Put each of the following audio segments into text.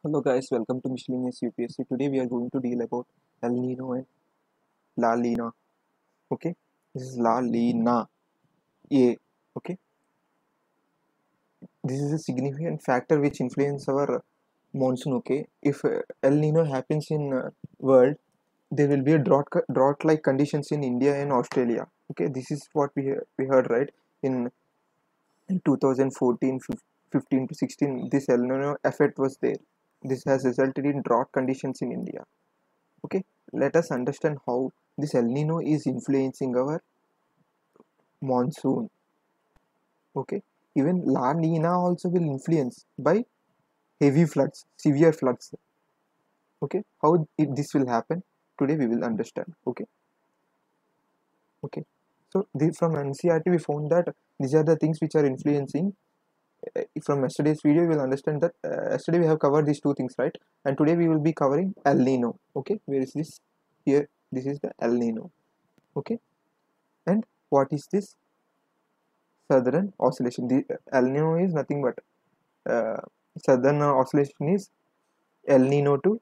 Hello guys, welcome to Miscellaneous UPSC. Today we are going to deal about El Nino and La Lina. Okay, this is La Lina. A. Okay, this is a significant factor which influence our monsoon. Okay, if El Nino happens in world, there will be a drought-like conditions in India and Australia. Okay, this is what we heard right in 2014, 15 to 16. This El Nino effect was there. This has resulted in drought conditions in India. Okay, let us understand how this El Nino is influencing our monsoon. Okay, even La Nina also will influence by heavy floods, severe floods. Okay, how this will happen today we will understand. Okay, so from NCRT we found that these are the things which are influencing. From yesterday's video you will understand that yesterday we have covered these two things, right? And today we will be covering El Nino. Okay, where is this? Here, this is the El Nino. Okay, and what is this? Southern oscillation. The El Nino is nothing but southern oscillation is El Nino to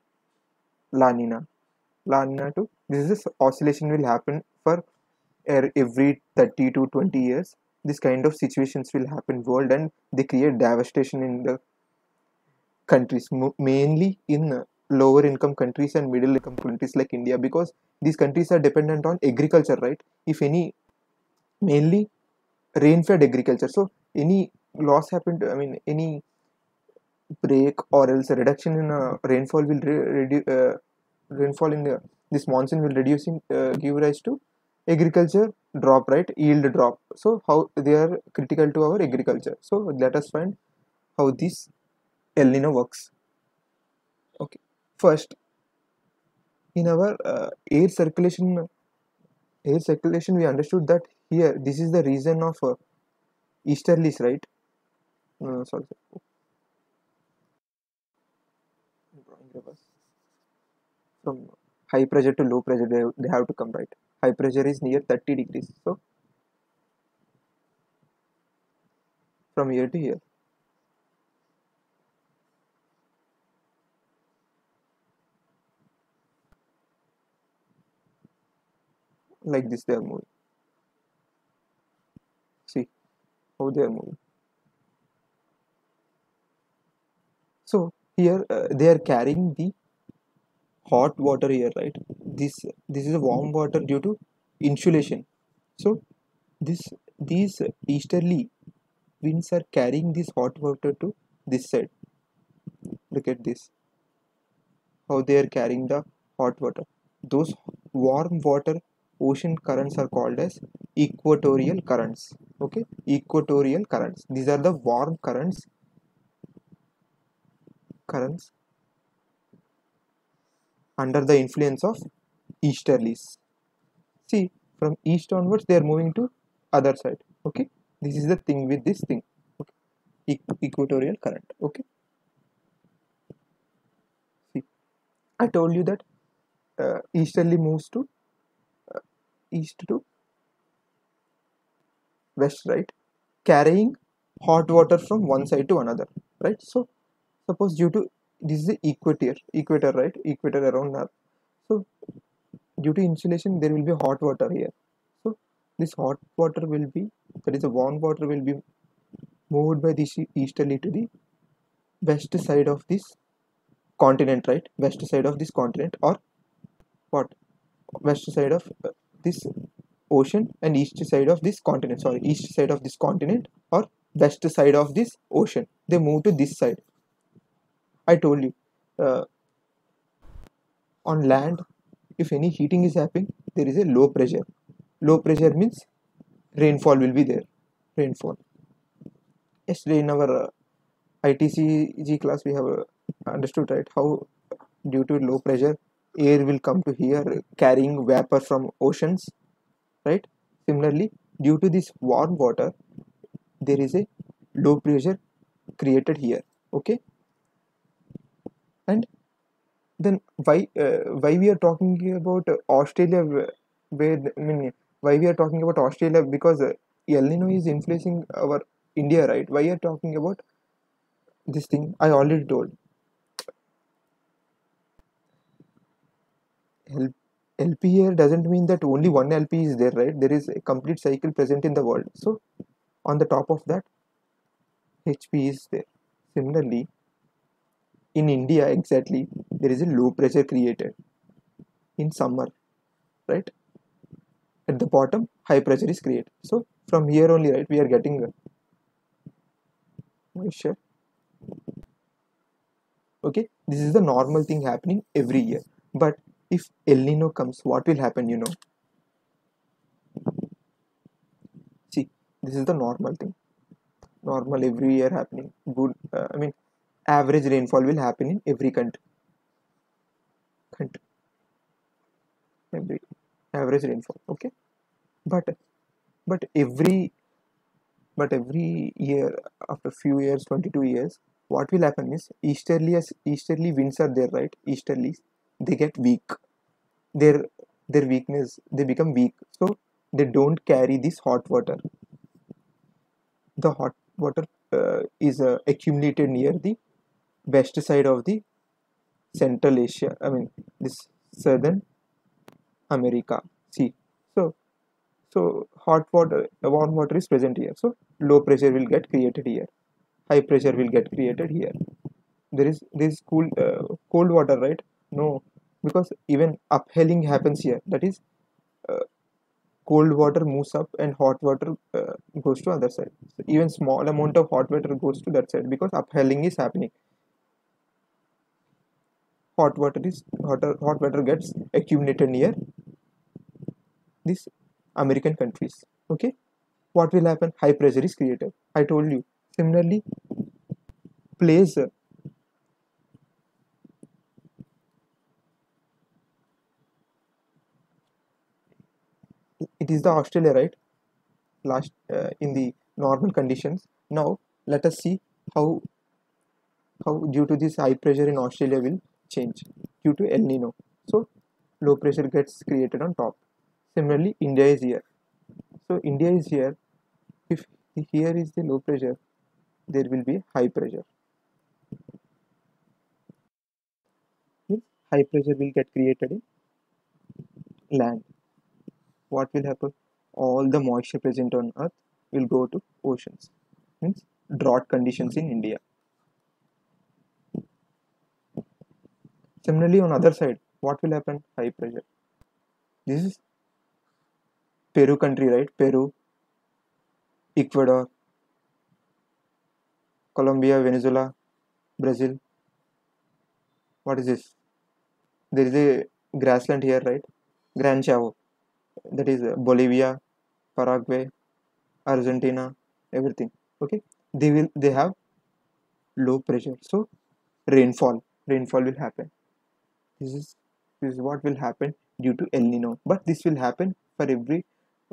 La Nina. La Nina to this is oscillation will happen for every 30 to 20 years. This kind of situations will happen world and they create devastation in the countries, mainly in lower income countries and middle income countries like India, because these countries are dependent on agriculture, right? If any, mainly rain-fed agriculture. So any loss happened, I mean any break or else a reduction in rainfall will rainfall in this monsoon will reducing give rise to agriculture drop, right? Yield drop. So how they are critical to our agriculture. So let us find how this El Nino works. Okay, first in our air circulation we understood that here this is the region of easterlies, right? Sorry, drawing reverse. From high pressure to low pressure they have to come, right? High pressure is near 30 degrees, so from here to here, like this they are moving. See how they are moving. So here they are carrying the hot water here, right? This is a warm water due to insulation. So this these easterly winds are carrying this hot water to this side. Look at this, how they are carrying the hot water. Those warm water ocean currents are called as equatorial currents. Okay, equatorial currents. These are the warm currents under the influence of easterlies. See, from east onwards they are moving to other side. Okay, this is the thing with this thing. Okay, equatorial current. Okay, see, I told you that easterly moves to east to west, right? Carrying hot water from one side to another, right? So suppose due to this is the equator, right? Equator around Earth. So due to insulation there will be hot water here. So this hot water will be, that is the warm water will be moved by this easterly to the west side of this continent, right? West side of this continent, or what, west side of this ocean and east side of this continent, sorry, east side of this continent or west side of this ocean, they move to this side. I told you, uh, on land if any heating is happening there is a low pressure. Low pressure means rainfall will be there. Rainfall, yesterday in our ITCG class we have understood, right, how due to low pressure air will come to here carrying vapor from oceans, right? Similarly, due to this warm water there is a low pressure created here. Okay, and then why we are talking about Australia, where I mean why we are talking about Australia, because El Nino is influencing our India, right? Why are talking about this thing? I already told. L- LP here doesn't mean that only one LP is there, right? There is a complete cycle present in the world. So on the top of that, HP is there. Similarly, in India, exactly, there is a low pressure created in summer, right? At the bottom, high pressure is created. So from here only, right, we are getting moisture. Okay, this is the normal thing happening every year. But if El Nino comes, what will happen? See, this is the normal thing. Normal every year happening. Good. I mean, average rainfall will happen in every country. Every average rainfall. Okay, but but every but every year, after few years, 22 years, what will happen is easterly winds are there, right? Easterlies, they get weak. Their their weakness, they become weak. So they don't carry this hot water. The hot water is accumulated near the west side of the Central Asia. I mean, this Southern America. See, so warm water is present here. So low pressure will get created here. High pressure will get created here. There is cold water, right? No, because even uphelling happens here. That is, uh, cold water moves up and hot water goes to other side. So even small amount of hot water goes to that side because uphelling is happening. Hot water gets accumulated near these American countries. Okay, what will happen? High pressure is created. I told you. Similarly, place it is the Australia, right? Last in the normal conditions. Now let us see how due to this high pressure in Australia will change due to El Nino. So low pressure gets created on top. Similarly, India is here. So India is here. If here is the low pressure, there will be high pressure. Means high pressure will get created in land. What will happen? All the moisture present on earth will go to oceans. Means drought conditions in India. Similarly, on other side, what will happen? High pressure. This is Peru country, right? Peru, Ecuador, Colombia, Venezuela, Brazil. What is this? There is a grassland here, right? Gran Chavo. That is Bolivia, Paraguay, Argentina, everything. Okay. They have low pressure. So rainfall will happen. This is this is what will happen due to El Nino. But this will happen for every.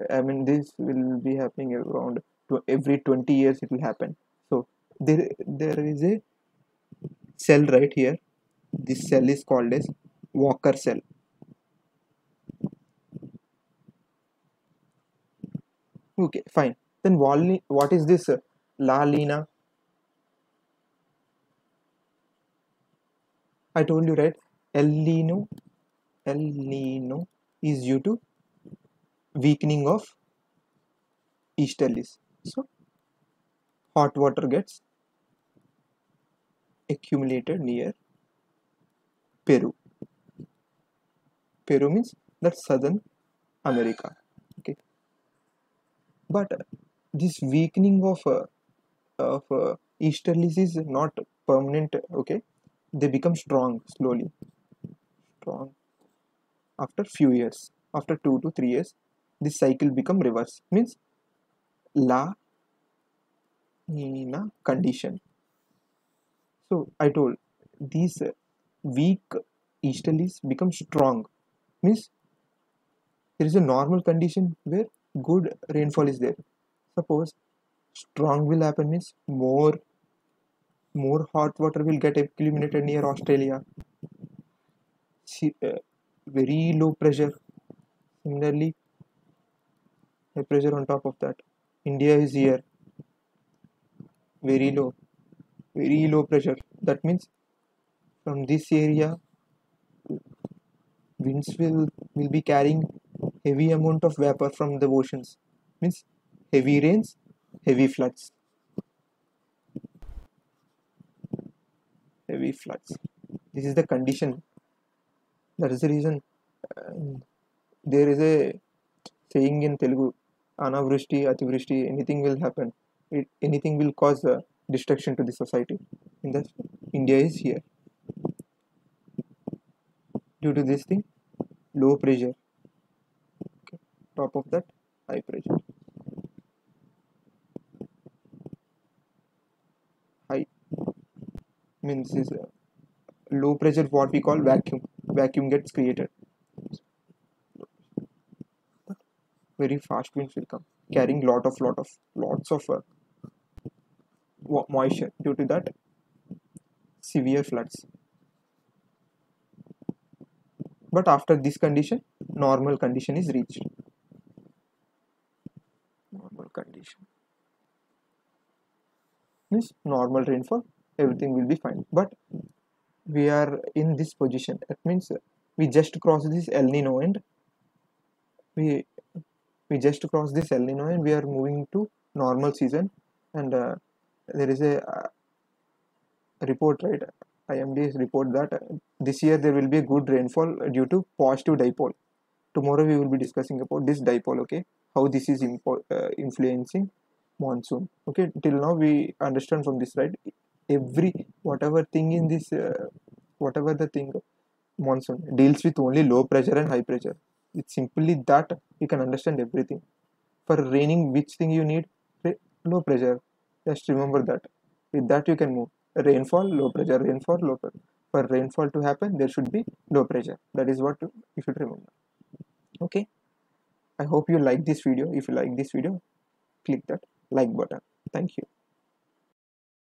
I mean, this will be happening around to every 20 years. It will happen. So there is a cell right here. This cell is called as Walker cell. Okay, fine. Then what is this La Lina? I told you, right? El Nino, El Nino is due to weakening of easterlies. So hot water gets accumulated near Peru. Peru means that's Southern America. Okay, but this weakening of easterlies is not permanent. Okay, they become strong slowly. Strong after few years. After 2 to 3 years, this cycle become reverse. Means La Nina condition. So I told these weak easterlies become strong. Means there is a normal condition where good rainfall is there. Suppose strong will happen means more hot water will get accumulated near Australia. See, very low pressure. Similarly, high pressure on top of that. India is here, very low pressure. That means from this area winds will be carrying heavy amount of vapor from the oceans, means heavy rains, heavy floods. Heavy floods, this is the condition. That is the reason there is a saying in Telugu, anavrishti, ativrishti, anything will happen. Anything will cause destruction to the society. In that, India is here. Due to this thing, low pressure. Okay. Top of that, high pressure. High means is low pressure, what we call vacuum. Vacuum gets created. Very fast winds will come, carrying lots of moisture. Due to that, severe floods. But after this condition, normal condition is reached. Normal condition means normal rainfall, everything will be fine. But we are in this position. That means we just crossed this El Nino, and we we just crossed this El Nino, and we are moving to normal season. And there is a report, right? IMD's report that this year there will be a good rainfall due to positive dipole. Tomorrow we will be discussing about this dipole, okay? How this is influencing monsoon. Okay, till now we understand from this, right? Every whatever thing in this, whatever the thing, monsoon deals with only low pressure and high pressure. It's simply that you can understand everything. For raining, which thing you need? Low pressure. Just remember that. With that you can move. Rainfall, low pressure. Rainfall, low pressure. For rainfall to happen, there should be low pressure. That is what you should remember. Okay. I hope you like this video. If you like this video, click that like button. Thank you.